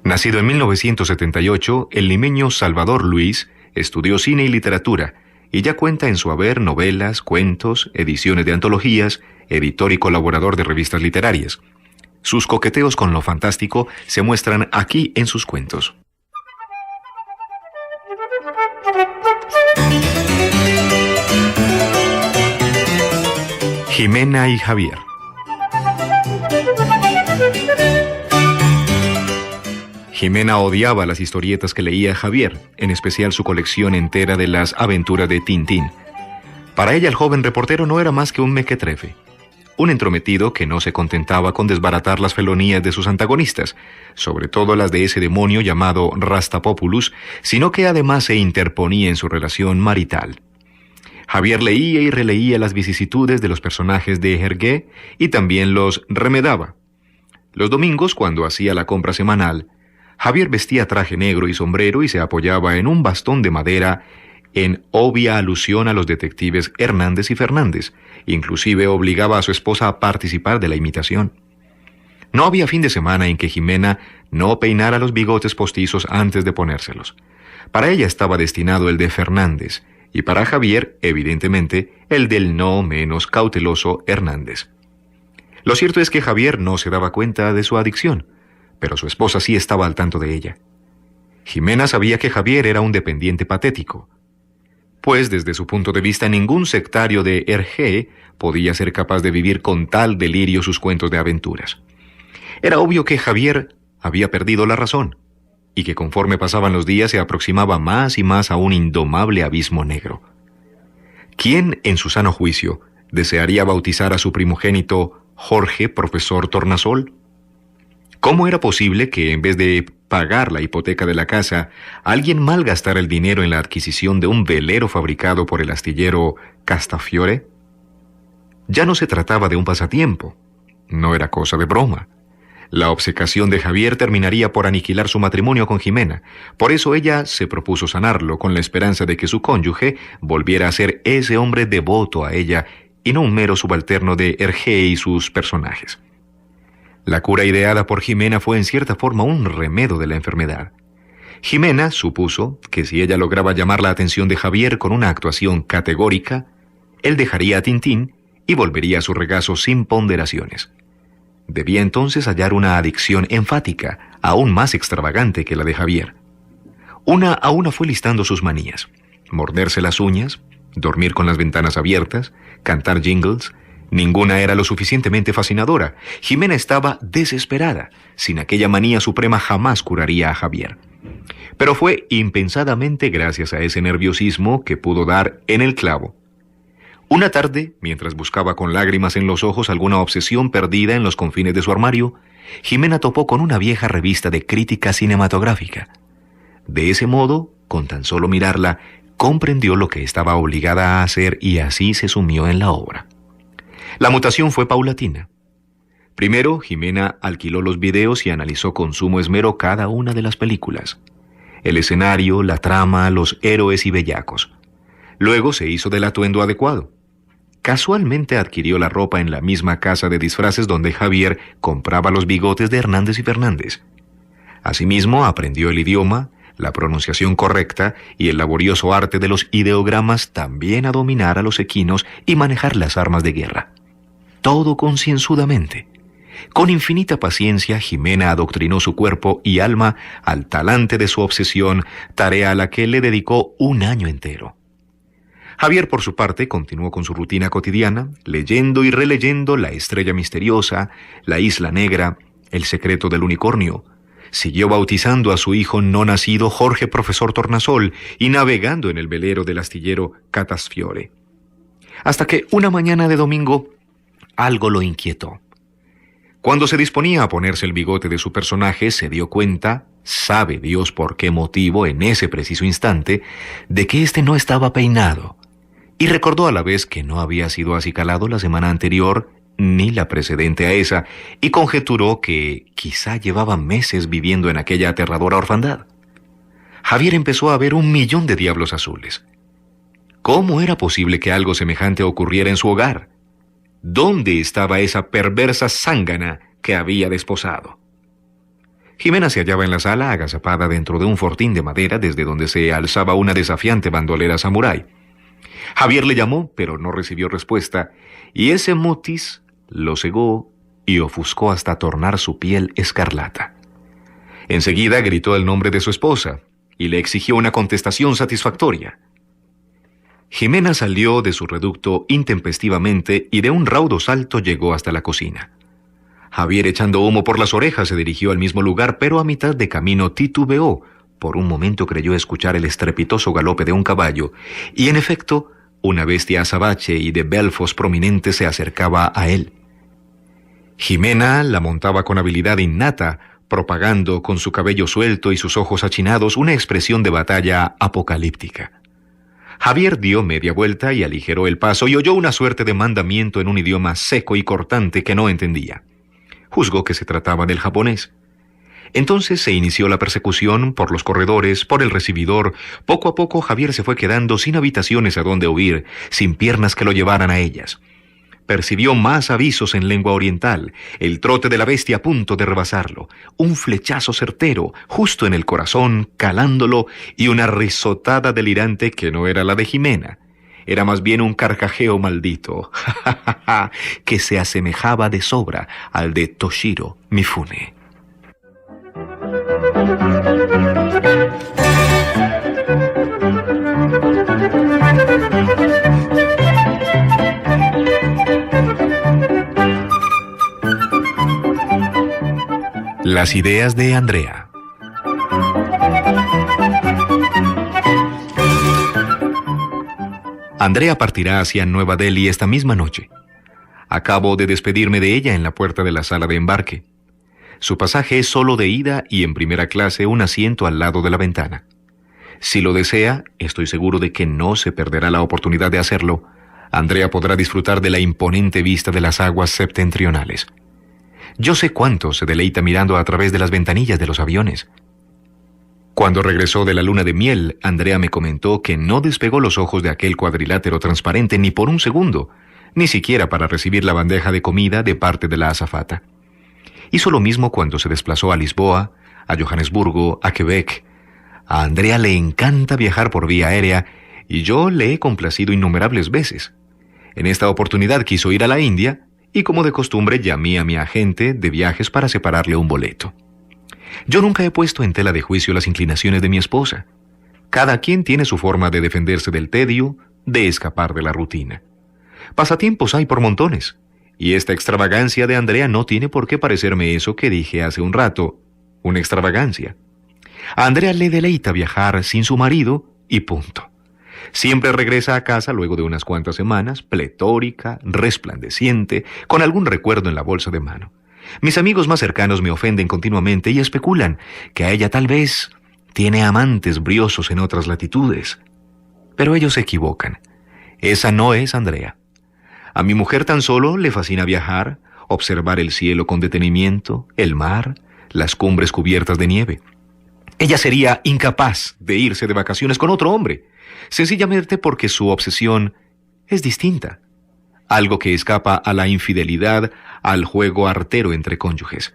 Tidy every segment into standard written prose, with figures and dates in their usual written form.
Nacido en 1978, el limeño Salvador Luis estudió cine y literatura y ya cuenta en su haber novelas, cuentos, ediciones de antologías, editor y colaborador de revistas literarias. Sus coqueteos con lo fantástico se muestran aquí en sus cuentos. Jimena y Javier. Jimena odiaba las historietas que leía Javier, en especial su colección entera de las aventuras de Tintín. Para ella el joven reportero no era más que un mequetrefe, un entrometido que no se contentaba con desbaratar las felonías de sus antagonistas, sobre todo las de ese demonio llamado Rastapopoulos, sino que además se interponía en su relación marital. Javier leía y releía las vicisitudes de los personajes de Hergé y también los remedaba. Los domingos, cuando hacía la compra semanal, Javier vestía traje negro y sombrero y se apoyaba en un bastón de madera en obvia alusión a los detectives Hernández y Fernández. Inclusive obligaba a su esposa a participar de la imitación. No había fin de semana en que Jimena no peinara los bigotes postizos antes de ponérselos. Para ella estaba destinado el de Fernández, y para Javier, evidentemente, el del no menos cauteloso Hernández. Lo cierto es que Javier no se daba cuenta de su adicción, pero su esposa sí estaba al tanto de ella. Jimena sabía que Javier era un dependiente patético, pues desde su punto de vista ningún sectario de Hergé podía ser capaz de vivir con tal delirio sus cuentos de aventuras. Era obvio que Javier había perdido la razón, y que conforme pasaban los días se aproximaba más y más a un indomable abismo negro. ¿Quién, en su sano juicio, desearía bautizar a su primogénito Jorge Profesor Tornasol? ¿Cómo era posible que, en vez de pagar la hipoteca de la casa, alguien malgastara el dinero en la adquisición de un velero fabricado por el astillero Castafiore? Ya no se trataba de un pasatiempo, no era cosa de broma. La obcecación de Javier terminaría por aniquilar su matrimonio con Jimena. Por eso ella se propuso sanarlo con la esperanza de que su cónyuge volviera a ser ese hombre devoto a ella y no un mero subalterno de Hergé y sus personajes. La cura ideada por Jimena fue en cierta forma un remedio de la enfermedad. Jimena supuso que si ella lograba llamar la atención de Javier con una actuación categórica, él dejaría a Tintín y volvería a su regazo sin ponderaciones. Debía entonces hallar una adicción enfática, aún más extravagante que la de Javier. Una a una fue listando sus manías: morderse las uñas, dormir con las ventanas abiertas, cantar jingles. Ninguna era lo suficientemente fascinadora. Jimena estaba desesperada. Sin aquella manía suprema jamás curaría a Javier. Pero fue impensadamente gracias a ese nerviosismo que pudo dar en el clavo. Una tarde, mientras buscaba con lágrimas en los ojos alguna obsesión perdida en los confines de su armario, Jimena topó con una vieja revista de crítica cinematográfica. De ese modo, con tan solo mirarla, comprendió lo que estaba obligada a hacer y así se sumió en la obra. La mutación fue paulatina. Primero, Jimena alquiló los videos y analizó con sumo esmero cada una de las películas: el escenario, la trama, los héroes y bellacos. Luego se hizo del atuendo adecuado. Casualmente adquirió la ropa en la misma casa de disfraces donde Javier compraba los bigotes de Hernández y Fernández. Asimismo, aprendió el idioma, la pronunciación correcta y el laborioso arte de los ideogramas, también a dominar a los equinos y manejar las armas de guerra. Todo concienzudamente. Con infinita paciencia, Jimena adoctrinó su cuerpo y alma al talante de su obsesión, tarea a la que le dedicó un año entero. Javier, por su parte, continuó con su rutina cotidiana, leyendo y releyendo La Estrella Misteriosa, La Isla Negra, El Secreto del Unicornio. Siguió bautizando a su hijo no nacido Jorge Profesor Tornasol y navegando en el velero del astillero Catasfiore. Hasta que una mañana de domingo algo lo inquietó. Cuando se disponía a ponerse el bigote de su personaje, se dio cuenta, sabe Dios por qué motivo en ese preciso instante, de que éste no estaba peinado, y recordó a la vez que no había sido acicalado la semana anterior ni la precedente a esa, y conjeturó que quizá llevaba meses viviendo en aquella aterradora orfandad. Javier empezó a ver 1.000.000 de diablos azules. ¿Cómo era posible que algo semejante ocurriera en su hogar? ¿Dónde estaba esa perversa zángana que había desposado? Jimena se hallaba en la sala, agazapada dentro de un fortín de madera desde donde se alzaba una desafiante bandolera samurái. Javier le llamó, pero no recibió respuesta, y ese mutis lo cegó y ofuscó hasta tornar su piel escarlata. Enseguida gritó el nombre de su esposa y le exigió una contestación satisfactoria. Jimena salió de su reducto intempestivamente y de un raudo salto llegó hasta la cocina. Javier, echando humo por las orejas, se dirigió al mismo lugar, pero a mitad de camino titubeó. Por un momento creyó escuchar el estrepitoso galope de un caballo, y en efecto, una bestia azabache y de belfos prominentes se acercaba a él. Jimena la montaba con habilidad innata, propagando con su cabello suelto y sus ojos achinados una expresión de batalla apocalíptica. Javier dio media vuelta y aligeró el paso y oyó una suerte de mandamiento en un idioma seco y cortante que no entendía. Juzgó que se trataba del japonés. Entonces se inició la persecución por los corredores, por el recibidor. Poco a poco Javier se fue quedando sin habitaciones a donde huir, sin piernas que lo llevaran a ellas. Percibió más avisos en lengua oriental, el trote de la bestia a punto de rebasarlo, un flechazo certero, justo en el corazón, calándolo, y una risotada delirante que no era la de Jimena. Era más bien un carcajeo maldito, que se asemejaba de sobra al de Toshiro Mifune. Las ideas de Andrea. Andrea partirá hacia Nueva Delhi esta misma noche. Acabo de despedirme de ella en la puerta de la sala de embarque. Su pasaje es solo de ida y en primera clase un asiento al lado de la ventana. Si lo desea, estoy seguro de que no se perderá la oportunidad de hacerlo. Andrea podrá disfrutar de la imponente vista de las aguas septentrionales. Yo sé cuánto se deleita mirando a través de las ventanillas de los aviones. Cuando regresó de la luna de miel, Andrea me comentó que no despegó los ojos de aquel cuadrilátero transparente ni por un segundo, ni siquiera para recibir la bandeja de comida de parte de la azafata. Hizo lo mismo cuando se desplazó a Lisboa, a Johannesburgo, a Quebec. A Andrea le encanta viajar por vía aérea y yo le he complacido innumerables veces. En esta oportunidad quiso ir a la India y como de costumbre llamé a mi agente de viajes para separarle un boleto. Yo nunca he puesto en tela de juicio las inclinaciones de mi esposa. Cada quien tiene su forma de defenderse del tedio, de escapar de la rutina. Pasatiempos hay por montones, y esta extravagancia de Andrea no tiene por qué parecerme eso que dije hace un rato, una extravagancia. A Andrea le deleita viajar sin su marido y punto. Siempre regresa a casa luego de unas cuantas semanas, pletórica, resplandeciente, con algún recuerdo en la bolsa de mano. Mis amigos más cercanos me ofenden continuamente y especulan que a ella tal vez tiene amantes briosos en otras latitudes. Pero ellos se equivocan. Esa no es Andrea. A mi mujer tan solo le fascina viajar, observar el cielo con detenimiento, el mar, las cumbres cubiertas de nieve. Ella sería incapaz de irse de vacaciones con otro hombre, sencillamente porque su obsesión es distinta. Algo que escapa a la infidelidad, al juego artero entre cónyuges.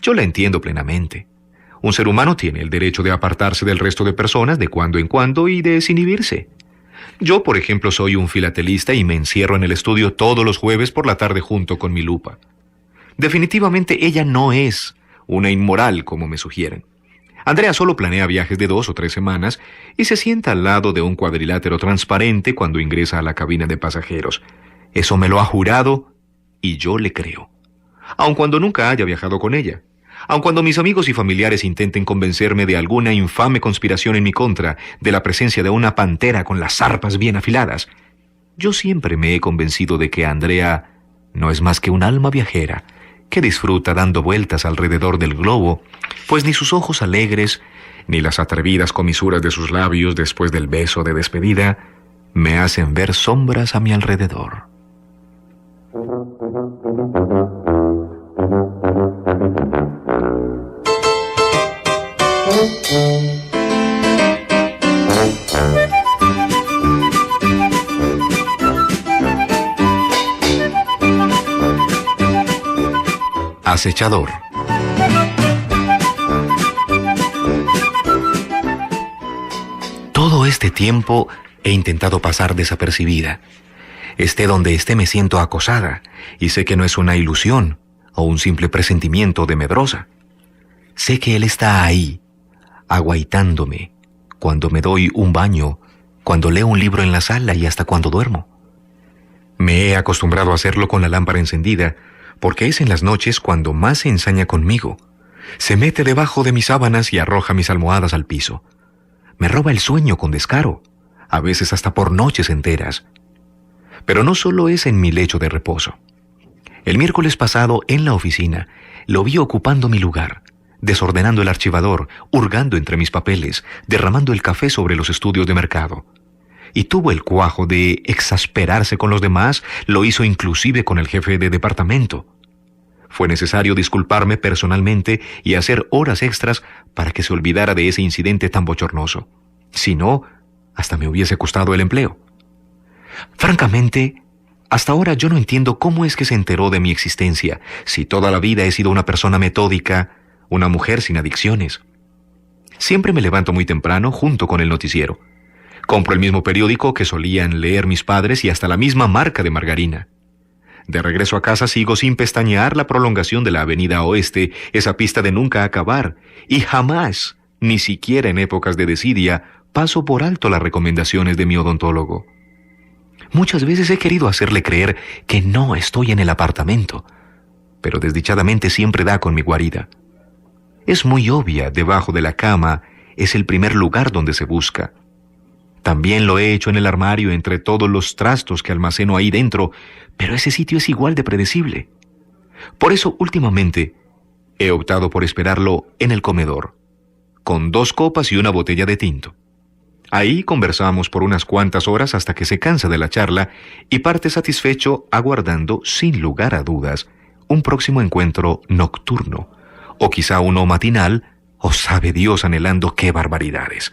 Yo la entiendo plenamente. Un ser humano tiene el derecho de apartarse del resto de personas de cuando en cuando y de desinhibirse. Yo, por ejemplo, soy un filatelista y me encierro en el estudio todos los jueves por la tarde junto con mi lupa. Definitivamente ella no es una inmoral como me sugieren. Andrea solo planea viajes de 2 o 3 semanas y se sienta al lado de un cuadrilátero transparente cuando ingresa a la cabina de pasajeros. Eso me lo ha jurado y yo le creo. Aun cuando nunca haya viajado con ella. Aun cuando mis amigos y familiares intenten convencerme de alguna infame conspiración en mi contra, de la presencia de una pantera con las zarpas bien afiladas, yo siempre me he convencido de que Andrea no es más que un alma viajera que disfruta dando vueltas alrededor del globo, pues ni sus ojos alegres, ni las atrevidas comisuras de sus labios después del beso de despedida, me hacen ver sombras a mi alrededor. Acechador. este tiempo he intentado pasar desapercibida. Esté donde esté me siento acosada, y sé que no es una ilusión o un simple presentimiento de medrosa. Sé que él está ahí, aguaitándome, cuando me doy un baño, cuando leo un libro en la sala y hasta cuando duermo. Me he acostumbrado a hacerlo con la lámpara encendida, porque es en las noches cuando más se ensaña conmigo. Se mete debajo de mis sábanas y arroja mis almohadas al piso. Me roba el sueño con descaro, a veces hasta por noches enteras. Pero no solo es en mi lecho de reposo. El miércoles pasado, en la oficina, lo vi ocupando mi lugar, desordenando el archivador, hurgando entre mis papeles, derramando el café sobre los estudios de mercado. Y tuvo el cuajo de exasperarse con los demás, lo hizo inclusive con el jefe de departamento. Fue necesario disculparme personalmente y hacer horas extras para que se olvidara de ese incidente tan bochornoso. Si no, hasta me hubiese costado el empleo. Francamente, hasta ahora yo no entiendo cómo es que se enteró de mi existencia, si toda la vida he sido una persona metódica, una mujer sin adicciones. Siempre me levanto muy temprano junto con el noticiero. Compro el mismo periódico que solían leer mis padres y hasta la misma marca de margarina. De regreso a casa sigo sin pestañear la prolongación de la avenida Oeste, esa pista de nunca acabar, y jamás, ni siquiera en épocas de desidia, paso por alto las recomendaciones de mi odontólogo. Muchas veces he querido hacerle creer que no estoy en el apartamento, pero desdichadamente siempre da con mi guarida. Es muy obvia, debajo de la cama es el primer lugar donde se busca. También lo he hecho en el armario entre todos los trastos que almaceno ahí dentro, pero ese sitio es igual de predecible. Por eso, últimamente, he optado por esperarlo en el comedor, con 2 copas y una botella de tinto. Ahí conversamos por unas cuantas horas hasta que se cansa de la charla y parte satisfecho aguardando, sin lugar a dudas, un próximo encuentro nocturno, o quizá uno matinal, o sabe Dios anhelando qué barbaridades.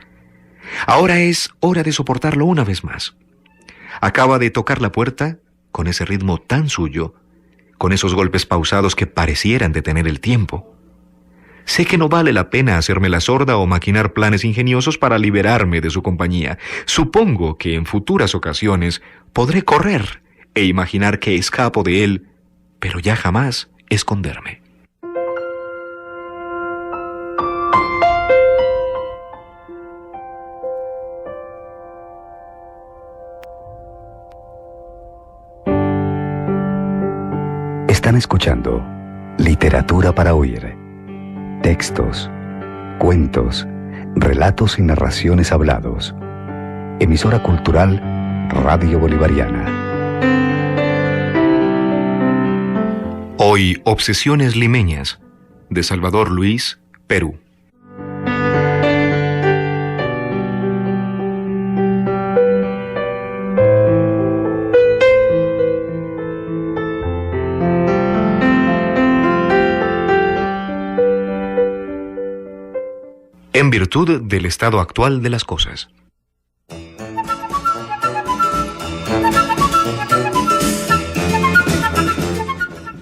Ahora es hora de soportarlo una vez más. Acaba de tocar la puerta, con ese ritmo tan suyo, con esos golpes pausados que parecieran detener el tiempo. Sé que no vale la pena hacerme la sorda o maquinar planes ingeniosos para liberarme de su compañía. Supongo que en futuras ocasiones podré correr e imaginar que escapo de él, pero ya jamás esconderme. Están escuchando Literatura para Oír. Textos, cuentos, relatos y narraciones hablados. Emisora cultural Radio Bolivariana. Hoy, Obsesiones limeñas, de Salvador Luis, Perú. En virtud del estado actual de las cosas.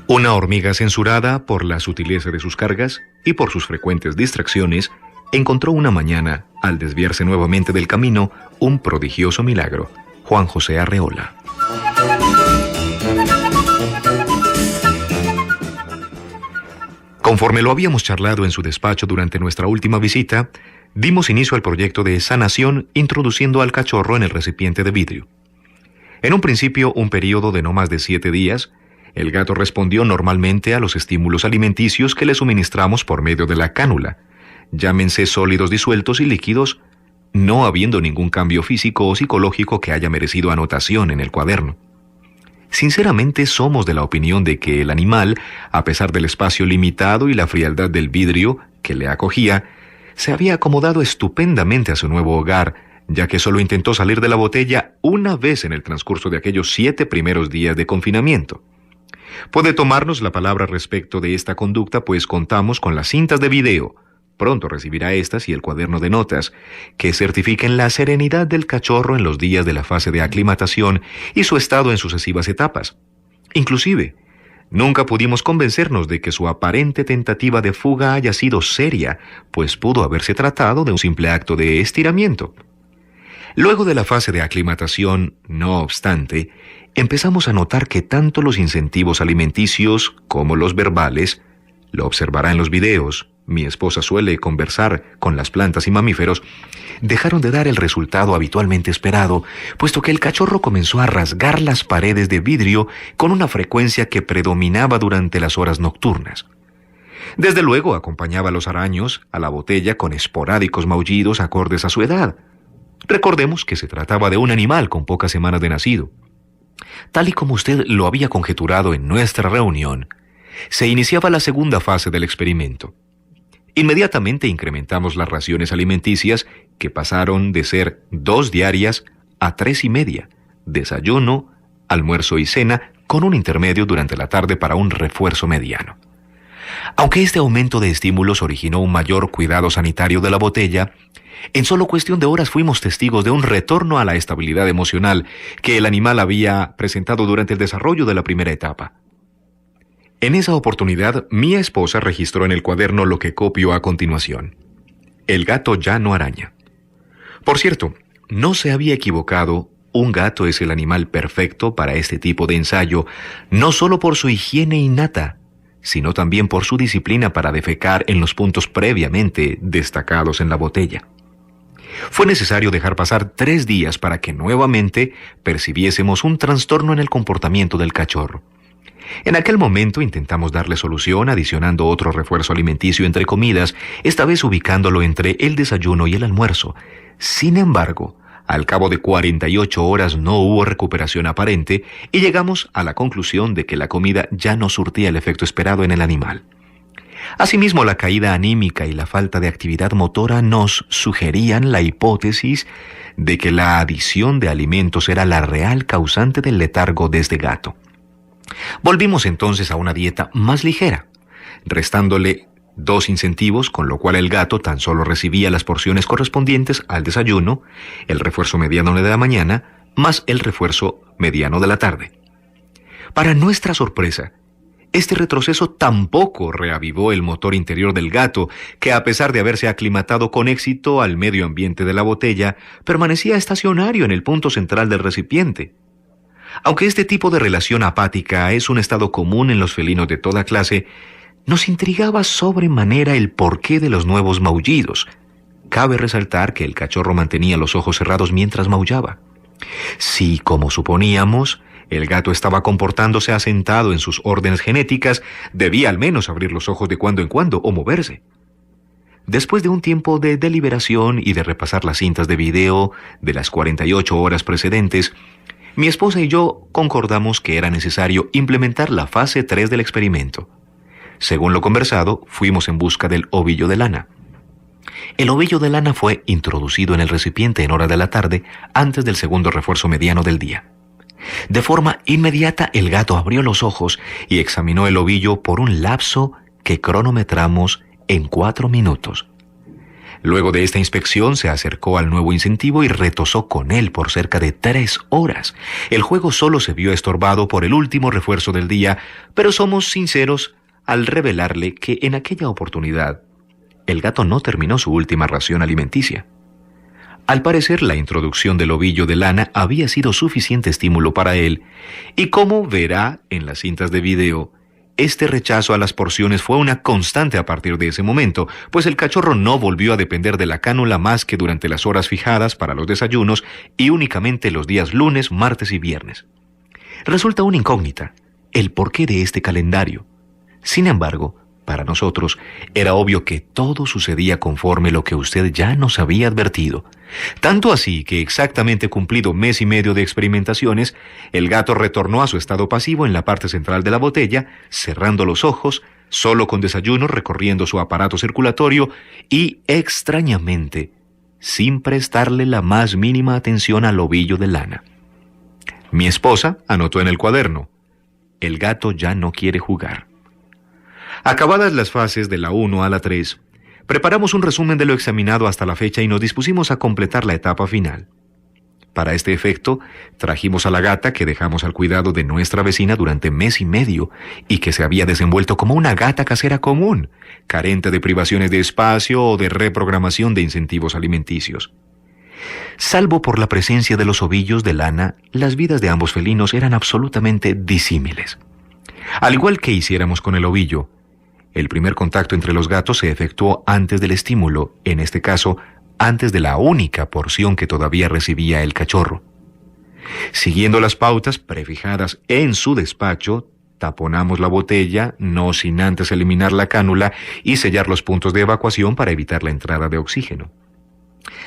Una hormiga censurada por la sutileza de sus cargas y por sus frecuentes distracciones, encontró una mañana, al desviarse nuevamente del camino, un prodigioso milagro. Juan José Arreola. Conforme lo habíamos charlado en su despacho durante nuestra última visita, dimos inicio al proyecto de sanación introduciendo al cachorro en el recipiente de vidrio. En un principio, un periodo de no más de 7 días, el gato respondió normalmente a los estímulos alimenticios que le suministramos por medio de la cánula, llámense sólidos disueltos y líquidos, no habiendo ningún cambio físico o psicológico que haya merecido anotación en el cuaderno. Sinceramente somos de la opinión de que el animal, a pesar del espacio limitado y la frialdad del vidrio que le acogía, se había acomodado estupendamente a su nuevo hogar, ya que solo intentó salir de la botella una vez en el transcurso de aquellos 7 primeros días de confinamiento. Puede tomarnos la palabra respecto de esta conducta, pues contamos con las cintas de video, pronto recibirá estas y el cuaderno de notas, que certifiquen la serenidad del cachorro en los días de la fase de aclimatación y su estado en sucesivas etapas. Inclusive, nunca pudimos convencernos de que su aparente tentativa de fuga haya sido seria, pues pudo haberse tratado de un simple acto de estiramiento. Luego de la fase de aclimatación, no obstante, empezamos a notar que tanto los incentivos alimenticios como los verbales, lo observará en los videos, mi esposa suele conversar con las plantas y mamíferos, dejaron de dar el resultado habitualmente esperado, puesto que el cachorro comenzó a rasgar las paredes de vidrio con una frecuencia que predominaba durante las horas nocturnas. Desde luego acompañaba a los araños a la botella con esporádicos maullidos acordes a su edad. Recordemos que se trataba de un animal con pocas semanas de nacido. Tal y como usted lo había conjeturado en nuestra reunión, se iniciaba la segunda fase del experimento. Inmediatamente incrementamos las raciones alimenticias, que pasaron de ser 2 diarias a 3,5, desayuno, almuerzo y cena, con un intermedio durante la tarde para un refuerzo mediano. Aunque este aumento de estímulos originó un mayor cuidado sanitario de la botella, en solo cuestión de horas fuimos testigos de un retorno a la estabilidad emocional que el animal había presentado durante el desarrollo de la primera etapa. En esa oportunidad, mi esposa registró en el cuaderno lo que copio a continuación. El gato ya no araña. Por cierto, no se había equivocado, un gato es el animal perfecto para este tipo de ensayo, no solo por su higiene innata, sino también por su disciplina para defecar en los puntos previamente destacados en la botella. Fue necesario dejar pasar 3 días para que nuevamente percibiésemos un trastorno en el comportamiento del cachorro. En aquel momento intentamos darle solución adicionando otro refuerzo alimenticio entre comidas, esta vez ubicándolo entre el desayuno y el almuerzo. Sin embargo, al cabo de 48 horas no hubo recuperación aparente y llegamos a la conclusión de que la comida ya no surtía el efecto esperado en el animal. Asimismo, la caída anímica y la falta de actividad motora nos sugerían la hipótesis de que la adición de alimentos era la real causante del letargo de este gato. Volvimos entonces a una dieta más ligera, restándole 2 incentivos, con lo cual el gato tan solo recibía las porciones correspondientes al desayuno, el refuerzo mediano de la mañana, más el refuerzo mediano de la tarde. Para nuestra sorpresa, este retroceso tampoco reavivó el motor interior del gato, que a pesar de haberse aclimatado con éxito al medio ambiente de la botella, permanecía estacionario en el punto central del recipiente. Aunque este tipo de relación apática es un estado común en los felinos de toda clase, nos intrigaba sobremanera el porqué de los nuevos maullidos. Cabe resaltar que el cachorro mantenía los ojos cerrados mientras maullaba. Si, como suponíamos, el gato estaba comportándose asentado en sus órdenes genéticas, debía al menos abrir los ojos de cuando en cuando o moverse. Después de un tiempo de deliberación y de repasar las cintas de video de las 48 horas precedentes, mi esposa y yo concordamos que era necesario implementar la fase 3 del experimento. Según lo conversado, fuimos en busca del ovillo de lana. El ovillo de lana fue introducido en el recipiente en hora de la tarde, antes del segundo refuerzo mediano del día. De forma inmediata, el gato abrió los ojos y examinó el ovillo por un lapso que cronometramos en 4 minutos. Luego de esta inspección se acercó al nuevo incentivo y retosó con él por cerca de 3 horas. El juego solo se vio estorbado por el último refuerzo del día, pero somos sinceros al revelarle que en aquella oportunidad el gato no terminó su última ración alimenticia. Al parecer, la introducción del ovillo de lana había sido suficiente estímulo para él, y como verá en las cintas de video, este rechazo a las porciones fue una constante a partir de ese momento, pues el cachorro no volvió a depender de la cánula más que durante las horas fijadas para los desayunos y únicamente los días lunes, martes y viernes. Resulta una incógnita el porqué de este calendario. Sin embargo, para nosotros era obvio que todo sucedía conforme lo que usted ya nos había advertido. Tanto así que exactamente cumplido 1 mes y medio de experimentaciones, el gato retornó a su estado pasivo en la parte central de la botella, cerrando los ojos, solo con desayuno, recorriendo su aparato circulatorio y, extrañamente, sin prestarle la más mínima atención al ovillo de lana. Mi esposa anotó en el cuaderno: el gato ya no quiere jugar. Acabadas las fases de la 1 a la 3, preparamos un resumen de lo examinado hasta la fecha y nos dispusimos a completar la etapa final. Para este efecto, trajimos a la gata que dejamos al cuidado de nuestra vecina durante 1 mes y medio y que se había desenvuelto como una gata casera común, carente de privaciones de espacio o de reprogramación de incentivos alimenticios. Salvo por la presencia de los ovillos de lana, las vidas de ambos felinos eran absolutamente disímiles. Al igual que hiciéramos con el ovillo, el primer contacto entre los gatos se efectuó antes del estímulo, en este caso, antes de la única porción que todavía recibía el cachorro. Siguiendo las pautas prefijadas en su despacho, taponamos la botella, no sin antes eliminar la cánula y sellar los puntos de evacuación para evitar la entrada de oxígeno.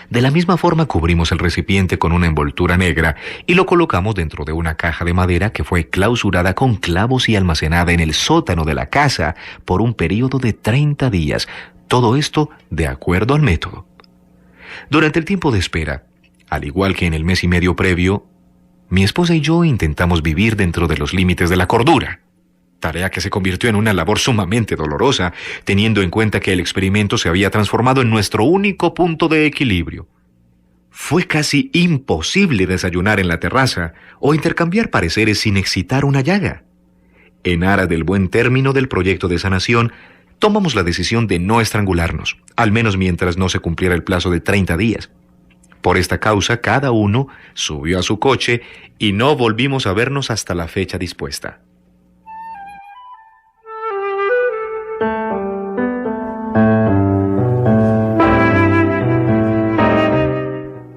De la misma forma cubrimos el recipiente con una envoltura negra y lo colocamos dentro de una caja de madera que fue clausurada con clavos y almacenada en el sótano de la casa por un periodo de 30 días. Todo esto de acuerdo al método. Durante el tiempo de espera, al igual que en el mes y medio previo, mi esposa y yo intentamos vivir dentro de los límites de la cordura, tarea que se convirtió en una labor sumamente dolorosa, teniendo en cuenta que el experimento se había transformado en nuestro único punto de equilibrio. Fue casi imposible desayunar en la terraza o intercambiar pareceres sin excitar una llaga. En aras del buen término del proyecto de sanación, tomamos la decisión de no estrangularnos, al menos mientras no se cumpliera el plazo de 30 días. Por esta causa, cada uno subió a su coche y no volvimos a vernos hasta la fecha dispuesta.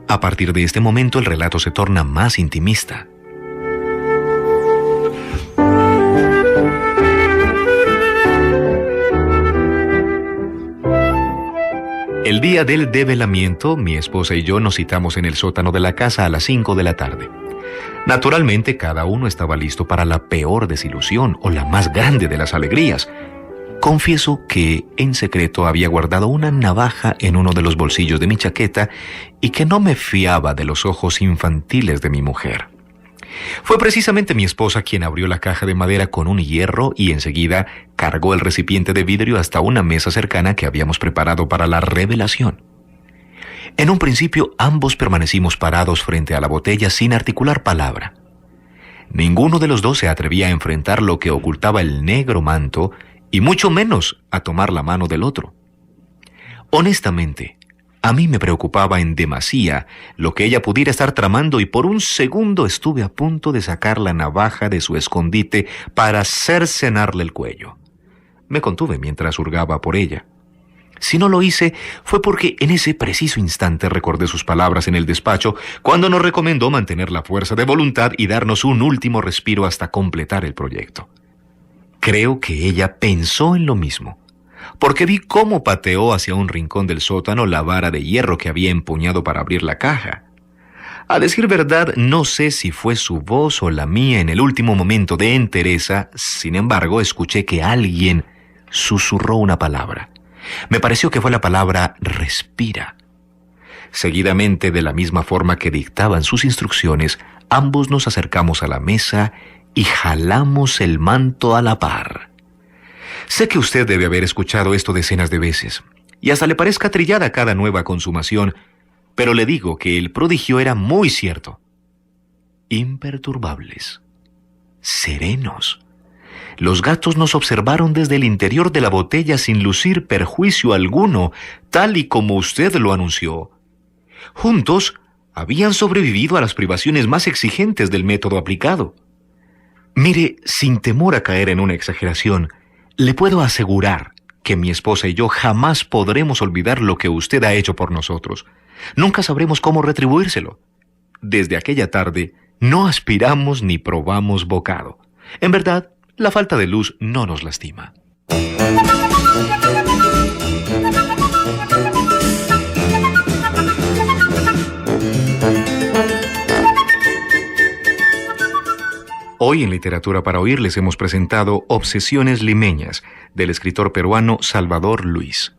A partir de este momento, el relato se torna más intimista. El día del develamiento, mi esposa y yo nos citamos en el sótano de la casa a las 5 de la tarde. Naturalmente, cada uno estaba listo para la peor desilusión o la más grande de las alegrías. Confieso que, en secreto, había guardado una navaja en uno de los bolsillos de mi chaqueta y que no me fiaba de los ojos infantiles de mi mujer. Fue precisamente mi esposa quien abrió la caja de madera con un hierro y enseguida cargó el recipiente de vidrio hasta una mesa cercana que habíamos preparado para la revelación. En un principio, ambos permanecimos parados frente a la botella sin articular palabra. Ninguno de los dos se atrevía a enfrentar lo que ocultaba el negro manto y mucho menos a tomar la mano del otro. Honestamente, a mí me preocupaba en demasía lo que ella pudiera estar tramando y por un segundo estuve a punto de sacar la navaja de su escondite para cercenarle el cuello. Me contuve mientras hurgaba por ella. Si no lo hice, fue porque en ese preciso instante recordé sus palabras en el despacho cuando nos recomendó mantener la fuerza de voluntad y darnos un último respiro hasta completar el proyecto. Creo que ella pensó en lo mismo, porque vi cómo pateó hacia un rincón del sótano la vara de hierro que había empuñado para abrir la caja. A decir verdad, no sé si fue su voz o la mía en el último momento de entereza, sin embargo, escuché que alguien susurró una palabra. Me pareció que fue la palabra respira. Seguidamente, de la misma forma que dictaban sus instrucciones, ambos nos acercamos a la mesa y jalamos el manto a la par. Sé que usted debe haber escuchado esto decenas de veces, y hasta le parezca trillada cada nueva consumación, pero le digo que el prodigio era muy cierto. Imperturbables, serenos. Los gatos nos observaron desde el interior de la botella sin lucir perjuicio alguno, tal y como usted lo anunció. Juntos, habían sobrevivido a las privaciones más exigentes del método aplicado. Mire, sin temor a caer en una exageración, le puedo asegurar que mi esposa y yo jamás podremos olvidar lo que usted ha hecho por nosotros. Nunca sabremos cómo retribuírselo. Desde aquella tarde, no aspiramos ni probamos bocado. En verdad, la falta de luz no nos lastima. Hoy en Literatura para Oír les hemos presentado Obsesiones limeñas, del escritor peruano Salvador Luis.